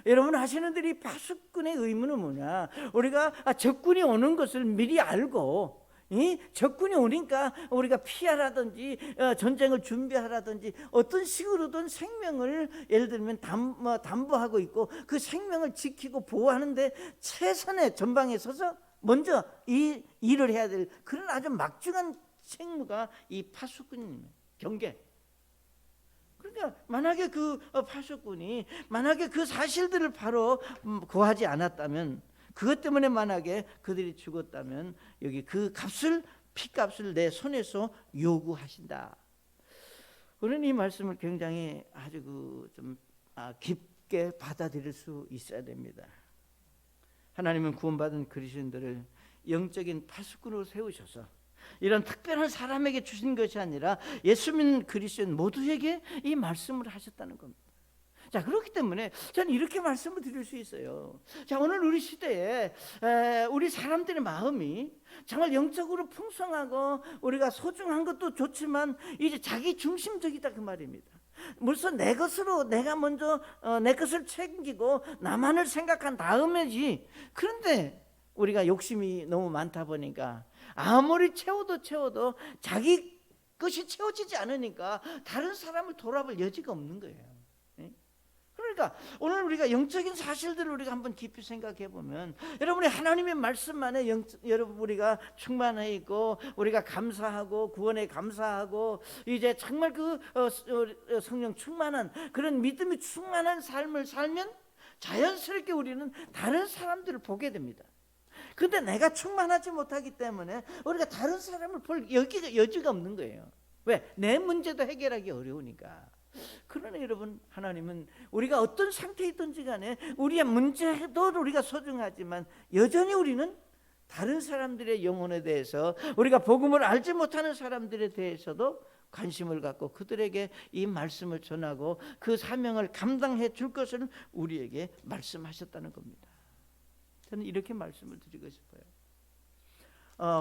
S1: 여러분 아시는 대로 이 파수꾼의 의무는 뭐냐? 우리가 적군이 오는 것을 미리 알고, 이 적군이 오니까 우리가 피하라든지 전쟁을 준비하라든지 어떤 식으로든 생명을, 예를 들면 담보하고 있고 그 생명을 지키고 보호하는데 최선의 전방에 서서 먼저 이 일을 해야 될 그런 아주 막중한 책무가 이 파수꾼입니다. 경계. 그러니까 만약에 그 파수꾼이 만약에 그 사실들을 바로 고하지 않았다면, 그것 때문에 만약에 그들이 죽었다면 여기 그 피값을 내 손에서 요구하신다. 우리는 이 말씀을 굉장히 아주 좀 깊게 받아들일 수 있어야 됩니다. 하나님은 구원받은 그리스도인들을 영적인 파수꾼으로 세우셔서 이런 특별한 사람에게 주신 것이 아니라 예수 믿는 그리스도인 모두에게 이 말씀을 하셨다는 겁니다. 자, 그렇기 때문에 저는 이렇게 말씀을 드릴 수 있어요. 자, 오늘 우리 시대에 우리 사람들의 마음이 정말 영적으로 풍성하고 우리가 소중한 것도 좋지만 이제 자기 중심적이다 그 말입니다. 물론 내 것으로 내가 먼저 내 것을 챙기고 나만을 생각한 다음에지. 그런데 우리가 욕심이 너무 많다 보니까 아무리 채워도 자기 것이 채워지지 않으니까 다른 사람을 돌아볼 여지가 없는 거예요. 그러니까 오늘 우리가 영적인 사실들을 우리가 한번 깊이 생각해 보면, 여러분이 하나님의 말씀만에 여러분 우리가 충만해 있고 우리가 감사하고 구원에 감사하고 이제 정말 그 성령 충만한 그런 믿음이 충만한 삶을 살면 자연스럽게 우리는 다른 사람들을 보게 됩니다. 근데 내가 충만하지 못하기 때문에 우리가 다른 사람을 볼 여지가 없는 거예요. 왜? 내 문제도 해결하기 어려우니까. 그러나 여러분, 하나님은 우리가 어떤 상태에 있든지 간에 우리의 문제도 우리가 소중하지만 여전히 우리는 다른 사람들의 영혼에 대해서, 우리가 복음을 알지 못하는 사람들에 대해서도 관심을 갖고 그들에게 이 말씀을 전하고 그 사명을 감당해 줄 것을 우리에게 말씀하셨다는 겁니다. 저는 이렇게 말씀을 드리고 싶어요.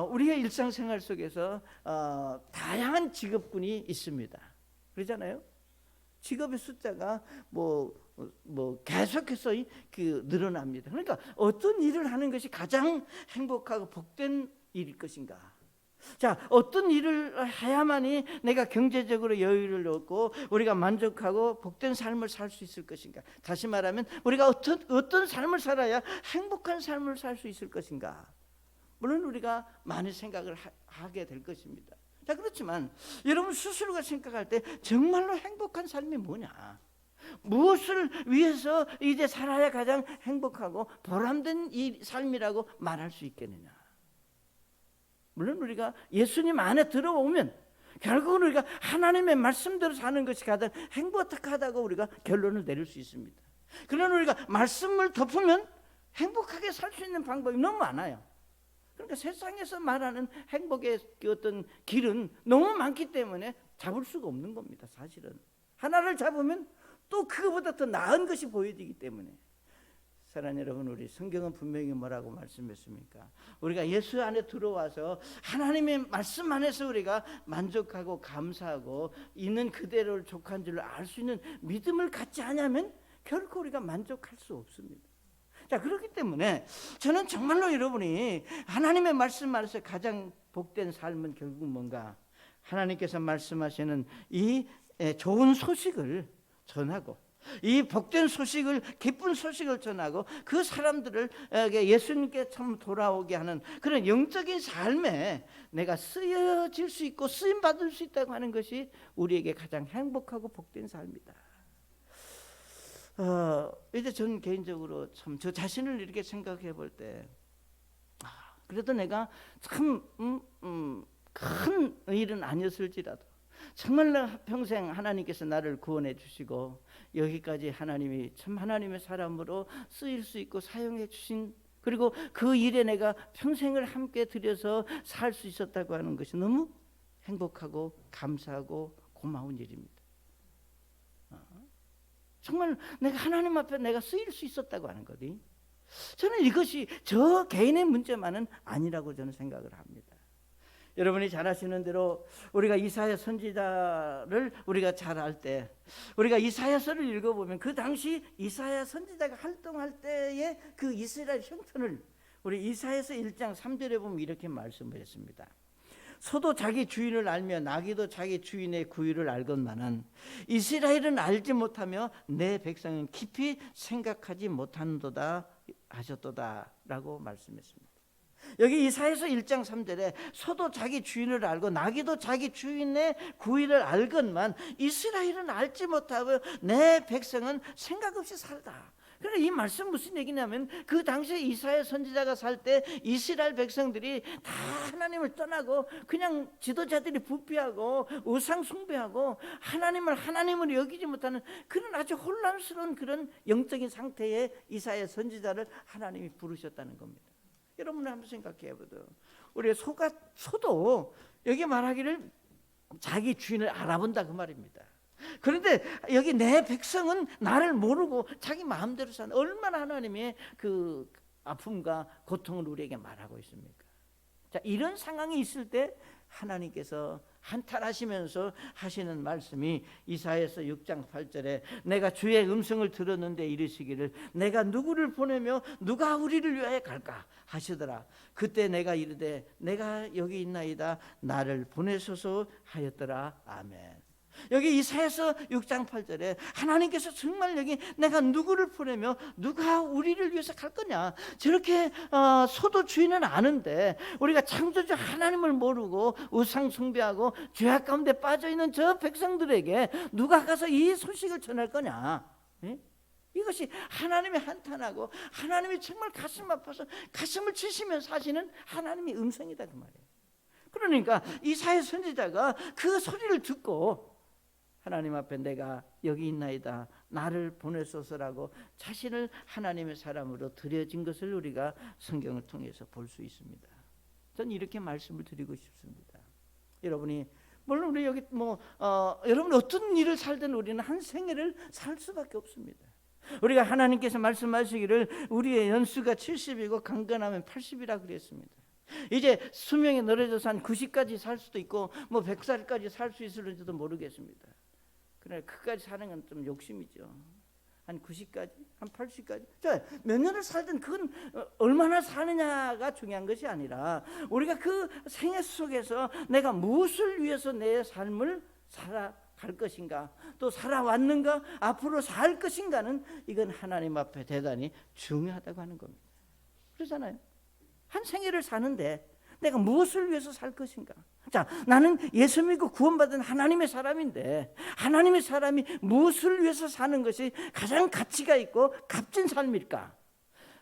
S1: 우리의 일상생활 속에서 다양한 직업군이 있습니다. 그러잖아요. 직업의 숫자가 계속해서 늘어납니다. 그러니까 어떤 일을 하는 것이 가장 행복하고 복된 일일 것인가? 자, 어떤 일을 해야만이 내가 경제적으로 여유를 얻고 우리가 만족하고 복된 삶을 살 수 있을 것인가? 다시 말하면 우리가 어떤 삶을 살아야 행복한 삶을 살 수 있을 것인가? 물론 우리가 많은 생각을 하게 될 것입니다. 자, 그렇지만 여러분 스스로가 생각할 때 정말로 행복한 삶이 뭐냐? 무엇을 위해서 이제 살아야 가장 행복하고 보람된 이 삶이라고 말할 수 있겠느냐? 물론 우리가 예수님 안에 들어오면 결국은 우리가 하나님의 말씀대로 사는 것이 가장 행복하다고 우리가 결론을 내릴 수 있습니다. 그러나 우리가 말씀을 덮으면 행복하게 살 수 있는 방법이 너무 많아요. 그러니까 세상에서 말하는 행복의 그 어떤 길은 너무 많기 때문에 잡을 수가 없는 겁니다. 사실은 하나를 잡으면 또 그거보다 더 나은 것이 보여지기 때문에. 사랑하는 여러분, 우리 성경은 분명히 뭐라고 말씀했습니까? 우리가 예수 안에 들어와서 하나님의 말씀 안에서 우리가 만족하고 감사하고 있는 그대로를 족한 줄 알 수 있는 믿음을 갖지 않으면 결코 우리가 만족할 수 없습니다. 자, 그렇기 때문에 저는 정말로 여러분이 하나님의 말씀 안에서 가장 복된 삶은 결국 뭔가, 하나님께서 말씀하시는 이 좋은 소식을 전하고, 이 복된 소식을, 기쁜 소식을 전하고 그 사람들을 예수님께 참 돌아오게 하는 그런 영적인 삶에 내가 쓰여질 수 있고 쓰임 받을 수 있다고 하는 것이 우리에게 가장 행복하고 복된 삶이다. 이제 저는 개인적으로 참 저 자신을 이렇게 생각해 볼 때, 그래도 내가 참 큰 일은 아니었을지라도 정말로 평생 하나님께서 나를 구원해 주시고 여기까지 하나님이 참 하나님의 사람으로 쓰일 수 있고 사용해 주신, 그리고 그 일에 내가 평생을 함께 들여서 살 수 있었다고 하는 것이 너무 행복하고 감사하고 고마운 일입니다. 정말 내가 하나님 앞에 내가 쓰일 수 있었다고 하는 것이, 저는 이것이 저 개인의 문제만은 아니라고 저는 생각을 합니다. 여러분이 잘 아시는 대로 우리가 이사야 선지자를 우리가 잘 알 때, 우리가 이사야서를 읽어보면 그 당시 이사야 선지자가 활동할 때의 그 이스라엘 형편을 우리 이사야서 1장 3절에 보면 이렇게 말씀을 했습니다. 소도 자기 주인을 알며 나귀도 자기 주인의 구유를 알건만은 이스라엘은 알지 못하며 내 백성은 깊이 생각하지 못한도다 하셨도다 라고 말씀했습니다. 여기 이사야서 1장 3절에 소도 자기 주인을 알고 나귀도 자기 주인의 구유를 알건만 이스라엘은 알지 못하고 내 백성은 생각 없이 살다. 그러니까 이 말씀 무슨 얘기냐면, 그 당시에 이사야 선지자가 살 때 이스라엘 백성들이 다 하나님을 떠나고 그냥 지도자들이 부패하고 우상 숭배하고 하나님을 하나님으로 여기지 못하는 그런 아주 혼란스러운 그런 영적인 상태에 이사야 선지자를 하나님이 부르셨다는 겁니다. 여러분 한번 생각해 보세요. 우리 소도 여기 말하기를 자기 주인을 알아본다 그 말입니다. 그런데 여기 내 백성은 나를 모르고 자기 마음대로 사는, 얼마나 하나님의 그 아픔과 고통을 우리에게 말하고 있습니까? 자, 이런 상황이 있을 때 하나님께서 한탄하시면서 하시는 말씀이 이사야서 6장 8절에 내가 주의 음성을 들었는데 이르시기를 내가 누구를 보내며 누가 우리를 위하여 갈까 하시더라. 그때 내가 이르되 내가 여기 있나이다 나를 보내소서 하였더라. 아멘. 여기 이사야서 6장 8절에 하나님께서 정말 여기 내가 누구를 보내며 누가 우리를 위해서 갈 거냐, 저렇게 소도 주인은 아는데 우리가 창조주 하나님을 모르고 우상 숭배하고 죄악 가운데 빠져있는 저 백성들에게 누가 가서 이 소식을 전할 거냐. 이것이 하나님의 한탄하고 하나님이 정말 가슴 아파서 가슴을 치시면서 하시는 하나님의 음성이다 그 말이에요. 그러니까 이사야 선지자가 그 소리를 듣고 하나님 앞에 내가 여기 있나이다 나를 보내소서라고 자신을 하나님의 사람으로 드려진 것을 우리가 성경을 통해서 볼 수 있습니다. 저는 이렇게 말씀을 드리고 싶습니다. 여러분이 물론 우리 여기 여러분 어떤 일을 살든 우리는 한 생애를 살 수밖에 없습니다. 우리가 하나님께서 말씀하시기를 우리의 연수가 70이고 강건하면 80이라 그랬습니다. 이제 수명이 늘어져서 한 90까지 살 수도 있고 100살까지 살 수 있을지도 모르겠습니다. 그러나 그까지 사는 건 좀 욕심이죠. 한 90까지, 한 80까지. 자, 몇 년을 살든 그건 얼마나 사느냐가 중요한 것이 아니라 우리가 그 생애 속에서 내가 무엇을 위해서 내 삶을 살아갈 것인가, 또 살아왔는가, 앞으로 살 것인가는 이건 하나님 앞에 대단히 중요하다고 하는 겁니다. 그렇잖아요. 한 생애를 사는데 내가 무엇을 위해서 살 것인가. 자, 나는 예수 믿고 구원받은 하나님의 사람인데 하나님의 사람이 무엇을 위해서 사는 것이 가장 가치가 있고 값진 삶일까?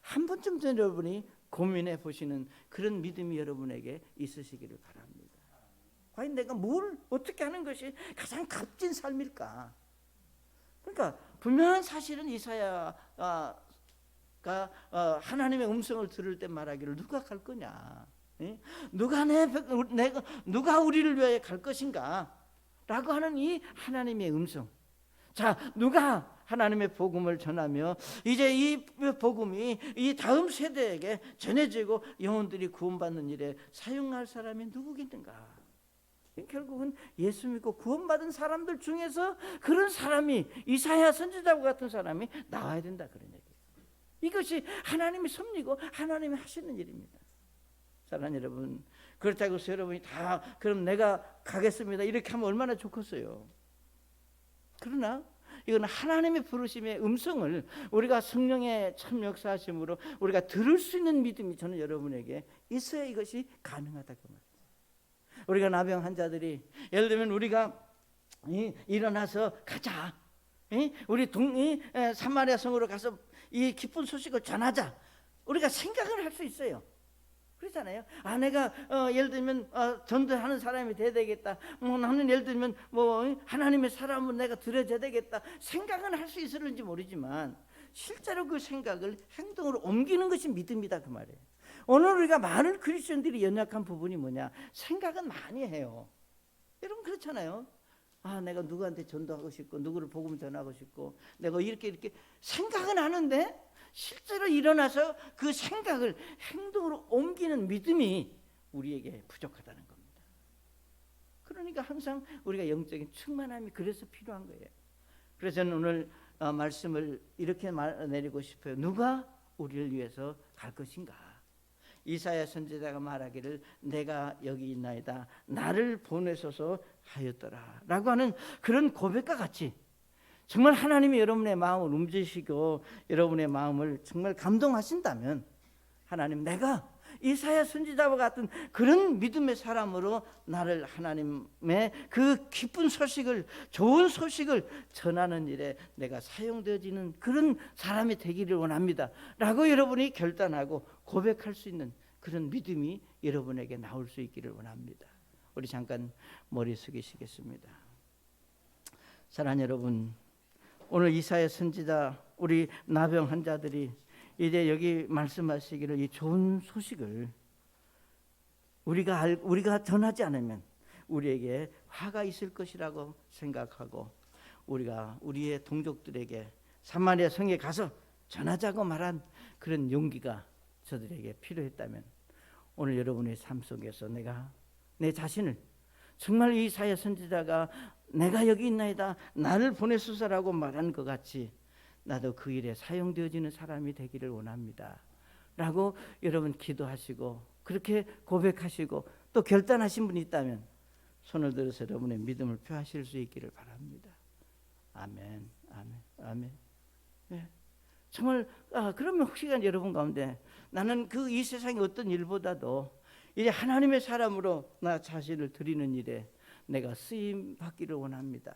S1: 한 번쯤 여러분이 고민해 보시는 그런 믿음이 여러분에게 있으시기를 바랍니다. 과연 내가 뭘 어떻게 하는 것이 가장 값진 삶일까? 그러니까 분명한 사실은 이사야가 하나님의 음성을 들을 때 말하기를 누가 갈 거냐? 누가 우리를 위하여 갈 것인가? 라고 하는 이 하나님의 음성. 자, 누가 하나님의 복음을 전하며 이제 이 복음이 이 다음 세대에게 전해지고 영혼들이 구원받는 일에 사용할 사람이 누구겠는가? 결국은 예수 믿고 구원받은 사람들 중에서 그런 사람이 이사야 선지자와 같은 사람이 나와야 된다, 그런 얘기예요. 이것이 하나님의 섭리고 하나님이 하시는 일입니다. 사랑하는 여러분, 그렇다고 해서 여러분이 다 그럼 내가 가겠습니다 이렇게 하면 얼마나 좋겠어요. 그러나 이건 하나님의 부르심의 음성을 우리가 성령의 참 역사하심으로 우리가 들을 수 있는 믿음이 저는 여러분에게 있어야 이것이 가능하다, 그 말이에요. 우리가 나병 환자들이 예를 들면 우리가 일어나서 가자, 우리 사마리아 성으로 가서 이 기쁜 소식을 전하자, 우리가 생각을 할 수 있어요. 그렇잖아요. 내가 예를 들면 전도하는 사람이 돼야 되겠다. 나는 예를 들면 하나님의 사람은 내가 드려야 되겠다. 생각은 할 수 있을지 모르지만 실제로 그 생각을 행동으로 옮기는 것이 믿음이다, 그 말이에요. 오늘 우리가 많은 그리스도인들이 연약한 부분이 뭐냐? 생각은 많이 해요. 여러분 그렇잖아요. 내가 누구한테 전도하고 싶고 누구를 복음 전하고 싶고 내가 이렇게 생각은 하는데 실제로 일어나서 그 생각을 행동으로 옮기는 믿음이 우리에게 부족하다는 겁니다. 그러니까 항상 우리가 영적인 충만함이 그래서 필요한 거예요. 그래서 저는 오늘 말씀을 이렇게 내리고 싶어요. 누가 우리를 위해서 갈 것인가? 이사야 선지자가 말하기를 내가 여기 있나이다, 나를 보내소서 하였더라 라고 하는 그런 고백과 같이 정말 하나님이 여러분의 마음을 움직이시고 여러분의 마음을 정말 감동하신다면 하나님, 내가 이사야 선지자와 같은 그런 믿음의 사람으로 나를 하나님의 그 기쁜 소식을, 좋은 소식을 전하는 일에 내가 사용되어지는 그런 사람이 되기를 원합니다 라고 여러분이 결단하고 고백할 수 있는 그런 믿음이 여러분에게 나올 수 있기를 원합니다. 우리 잠깐 머리 숙이시겠습니다. 사랑하는 여러분, 오늘 이사야 선지자 우리 나병 환자들이 이제 여기 말씀하시기를 이 좋은 소식을 우리가 전하지 않으면 우리에게 화가 있을 것이라고 생각하고 우리가 우리의 동족들에게 사마리아 성에 가서 전하자고 말한 그런 용기가 저들에게 필요했다면 오늘 여러분의 삶 속에서 내가 내 자신을 정말 이사야 선지자가 내가 여기 있나이다, 나를 보내소서라고 말한 것 같이 나도 그 일에 사용되어지는 사람이 되기를 원합니다 라고 여러분 기도하시고 그렇게 고백하시고 또 결단하신 분이 있다면 손을 들어서 여러분의 믿음을 표하실 수 있기를 바랍니다. 아멘, 아멘, 아멘. 네. 정말 그러면 혹시 여러분 가운데 나는 이 세상의 어떤 일보다도 이제 하나님의 사람으로 나 자신을 드리는 일에 내가 쓰임 받기를 원합니다.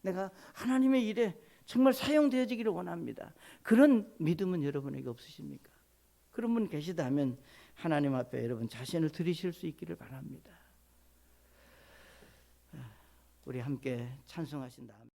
S1: 내가 하나님의 일에 정말 사용되어지기를 원합니다. 그런 믿음은 여러분에게 없으십니까? 그런 분 계시다면 하나님 앞에 여러분 자신을 드리실 수 있기를 바랍니다. 우리 함께 찬송하신 다음에